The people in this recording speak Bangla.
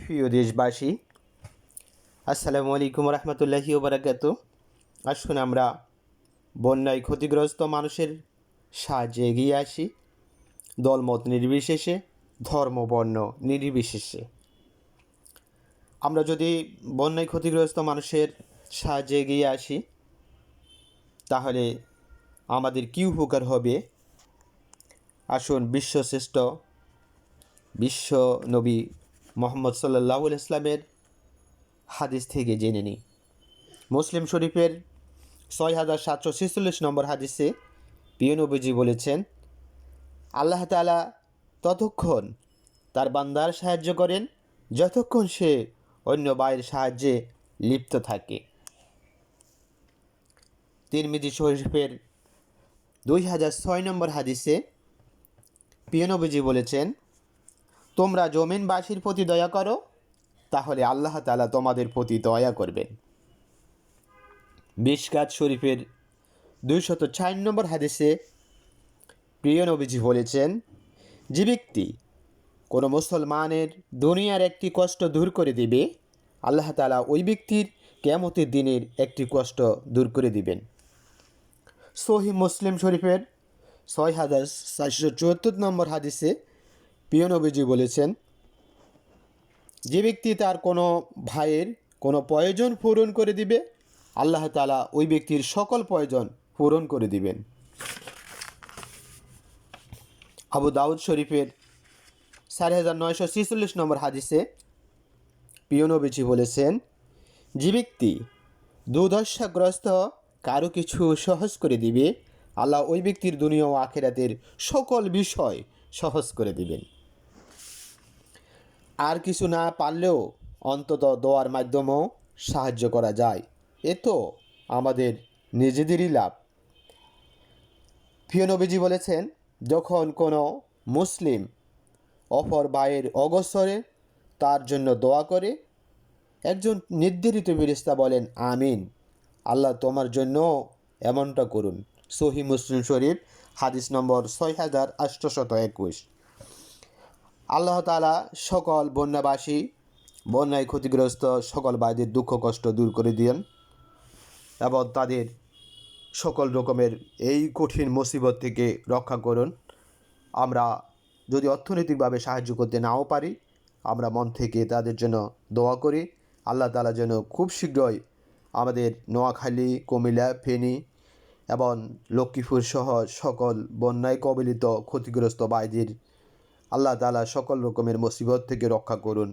প্রিয় দেশবাসী, আসসালামু আলাইকুম রহমতুল্লাহি ওবরাকাতু। আসুন আমরা বন্যায় ক্ষতিগ্রস্ত মানুষের সাহায্যে এগিয়ে আসি, দলমত নির্বিশেষে, ধর্ম বর্ণ নির্বিশেষে। আমরা যদি বন্যায় ক্ষতিগ্রস্ত মানুষের সাহায্যে এগিয়ে আসি, তাহলে আমাদের কী উপকার হবে? আসুন বিশ্বশ্রেষ্ঠ বিশ্ব নবী মোহাম্মদ সাল্লাল্লাহু আলাইহি ইসলামের হাদিস থেকে জেনে নিই। মুসলিম শরীফের 6746 নম্বর হাদিসে প্রিয় নবীজি বলেছেন, আল্লাহ তাআলা ততক্ষণ তার বান্দার সাহায্য করেন যতক্ষণ সে অন্য ভাইয়ের সাহায্যে লিপ্ত থাকে। তিরমিজি শরীফের 2006 নম্বর হাদিসে প্রিয় নবীজি বলেছেন, তোমরা জমিনবাসীর প্রতি দয়া করো, তাহলে আল্লাহ তাআলা তোমাদের প্রতি দয়া করবেন। মিশকাত শরীফের 204 নম্বর হাদিসে প্রিয় নবীজি বলেছেন, যে ব্যক্তি কোনো মুসলমানের দুনিয়ার একটি কষ্ট দূর করে দিবে, আল্লাহ তাআলা ওই ব্যক্তির কিয়ামতের দিনের একটি কষ্ট দূর করে দিবেন। সহিহ মুসলিম শরীফের 6474 নম্বর হাদিসে প্রিয় নবীজি বলেছেন, যে ব্যক্তি তার কোনো ভাইয়ের কোনো প্রয়োজন পূরণ করে দিবে, আল্লাহ তাআলা ওই ব্যক্তির সকল প্রয়োজন পূরণ করে দিবেন। আবু দাউদ শরীফের 4946 নম্বর হাদিসে প্রিয় নবীজি বলেছেন, যে ব্যক্তি দুর্দশাগ্রস্ত কারো কিছু সহজ করে দিবে, আল্লাহ ওই ব্যক্তির দুনিয়া ও আখিরাতের সকল বিষয় সহজ করে দিবেন। আর কিছু না পারলেও অন্তত দোয়ার মাধ্যমেও সাহায্য করা যায়, এ তো আমাদের নিজেদেরই লাভ। প্রিয় নবীজি বলেছেন, যখন কোনো মুসলিম অপর ভাইয়ের অগসরে তার জন্য দোয়া করে, একজন নির্ধারিত ফেরেশতা বলেন, আমিন, আল্লাহ তোমার জন্য এমনটা করুন। সহিহ মুসলিম শরীফ হাদিস নম্বর 6821। আল্লাহ তাআলা সকল বন্যাবাসী, বন্যায় ক্ষতিগ্রস্ত সকল ভাইদের দুঃখ কষ্ট দূর করে দিন এবং তাদের সকল রকমের এই কঠিন মুসিবত থেকে রক্ষা করুন। আমরা যদি অর্থনৈতিকভাবে সাহায্য করতে নাও পারি, আমরা মন থেকে তাদের জন্য দোয়া করি, আল্লাহ তাআলা যেন খুব শীঘ্রই আমাদের নোয়াখালী, কুমিল্লা, ফেনী এবং লক্ষ্মীপুর সহ সকল বন্যায় কবলিত ক্ষতিগ্রস্ত ভাইদের আল্লাহ তাআলা সকল রকমের মুসিবত থেকে রক্ষা করুন।